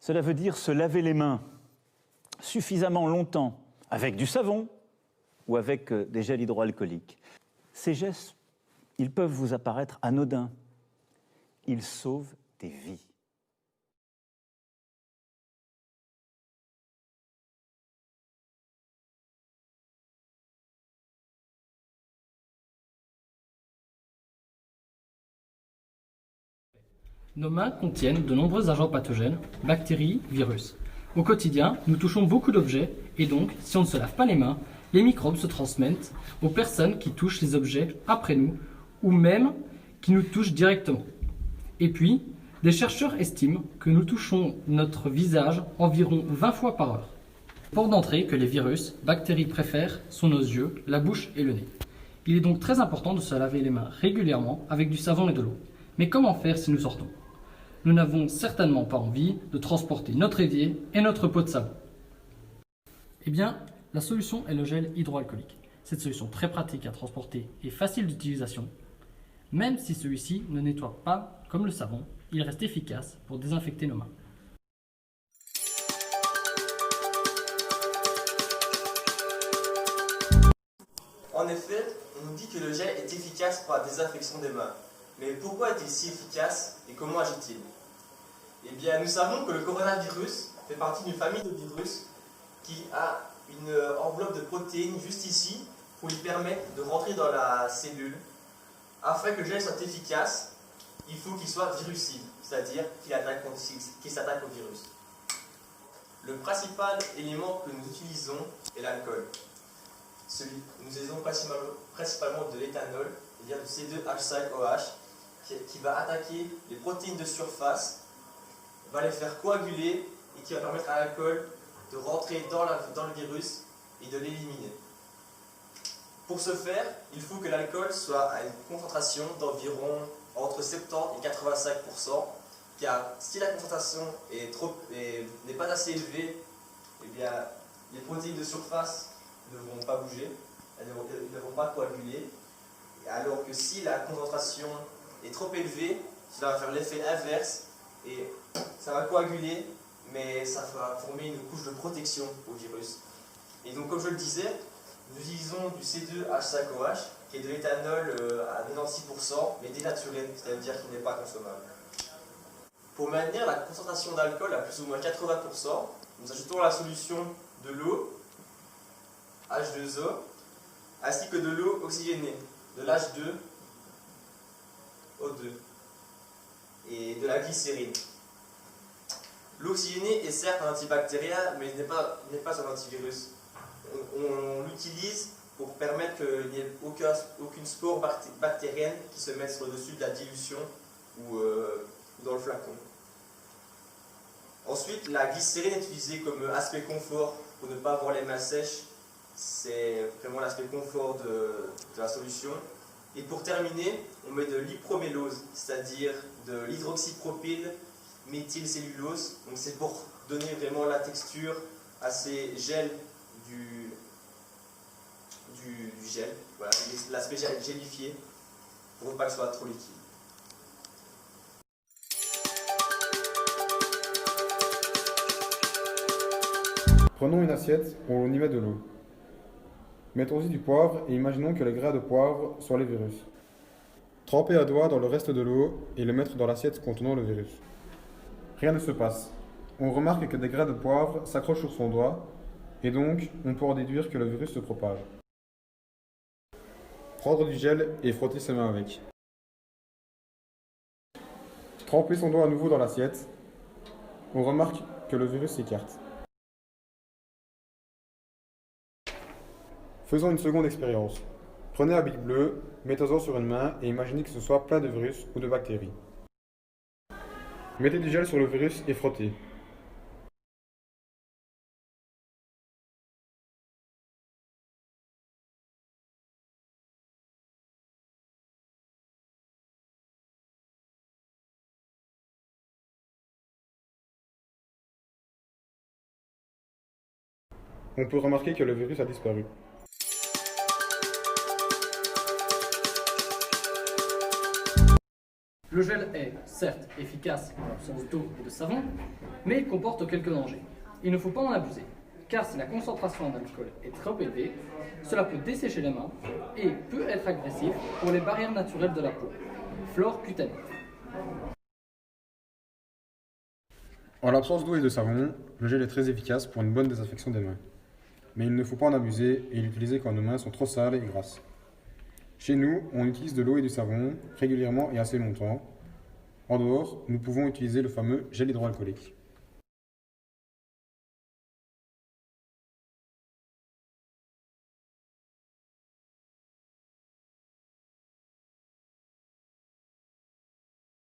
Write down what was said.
Cela veut dire se laver les mains suffisamment longtemps avec du savon ou avec des gels hydroalcooliques. Ces gestes, ils peuvent vous apparaître anodins. Ils sauvent des vies. Nos mains contiennent de nombreux agents pathogènes, bactéries, virus. Au quotidien, nous touchons beaucoup d'objets et donc, si on ne se lave pas les mains, les microbes se transmettent aux personnes qui touchent les objets après nous ou même qui nous touchent directement. Et puis, des chercheurs estiment que nous touchons notre visage environ 20 fois par heure. Porte d'entrée que les virus, bactéries préfèrent sont nos yeux, la bouche et le nez. Il est donc très important de se laver les mains régulièrement avec du savon et de l'eau. Mais comment faire si nous sortons ? Nous n'avons certainement pas envie de transporter notre évier et notre pot de savon. Eh bien, la solution est le gel hydroalcoolique. Cette solution très pratique à transporter et facile d'utilisation. Même si celui-ci ne nettoie pas comme le savon, il reste efficace pour désinfecter nos mains. En effet, on nous dit que le gel est efficace pour la désinfection des mains. Mais pourquoi est-il si efficace et comment agit-il? Eh bien, nous savons que le coronavirus fait partie d'une famille de virus qui a une enveloppe de protéines juste ici pour lui permettre de rentrer dans la cellule. Afin que le gel soit efficace, il faut qu'il soit virucide, c'est-à-dire qu'il s'attaque au virus. Le principal élément que nous utilisons est l'alcool. Nous utilisons principalement de l'éthanol, c'est-à-dire du C2H5OH, qui va attaquer les protéines de surface, va les faire coaguler et qui va permettre à l'alcool de rentrer dans le virus et de l'éliminer. Pour ce faire, il faut que l'alcool soit à une concentration d'environ entre 70 et 85%, car si la concentration n'est pas assez élevée, eh bien, les protéines de surface ne vont pas bouger, elles ne vont pas coaguler, alors que si la concentration est trop élevée, ça va faire l'effet inverse et ça va coaguler, mais ça va former une couche de protection au virus. Et donc, comme je le disais, nous utilisons du C2H5OH, qui est de l'éthanol à 96%, mais dénaturé, c'est-à-dire qu'il n'est pas consommable. Pour maintenir la concentration d'alcool à plus ou moins 80%, nous ajoutons la solution de l'eau, H2O, ainsi que de l'eau oxygénée, de l'H2O2 et de la glycérine. L'eau oxygénée est certes un antibactérien, mais il n'est pas un antivirus. On l'utilise pour permettre qu'il n'y ait aucune spore bactérienne qui se mette sur le dessus de la dilution ou dans le flacon. Ensuite, la glycérine est utilisée comme aspect confort pour ne pas avoir les mains sèches. C'est vraiment l'aspect confort de la solution. Et pour terminer, on met de l'ipromélose, c'est-à-dire de l'hydroxypropyl méthylcellulose. Donc c'est pour donner vraiment la texture à ces gels du gel, voilà, l'aspect gélifié, pour ne pas que ce soit trop liquide. Prenons une assiette où on y met de l'eau. Mettons-y du poivre et imaginons que les grains de poivre soient les virus. Tremper un doigt dans le reste de l'eau et le mettre dans l'assiette contenant le virus. Rien ne se passe. On remarque que des grains de poivre s'accrochent sur son doigt et donc on peut en déduire que le virus se propage. Prendre du gel et frotter ses mains avec. Tremper son doigt à nouveau dans l'assiette. On remarque que le virus s'écarte. Faisons une seconde expérience. Prenez un bic bleu, mettez-en sur une main et imaginez que ce soit plein de virus ou de bactéries. Mettez du gel sur le virus et frottez. On peut remarquer que le virus a disparu. Le gel est, certes, efficace en l'absence d'eau et de savon, mais il comporte quelques dangers. Il ne faut pas en abuser, car si la concentration en alcool est trop élevée, cela peut dessécher les mains et peut être agressif pour les barrières naturelles de la peau, flore cutanée. En l'absence d'eau et de savon, le gel est très efficace pour une bonne désinfection des mains. Mais il ne faut pas en abuser et l'utiliser quand nos mains sont trop sales et grasses. Chez nous, on utilise de l'eau et du savon régulièrement et assez longtemps. En dehors, nous pouvons utiliser le fameux gel hydroalcoolique.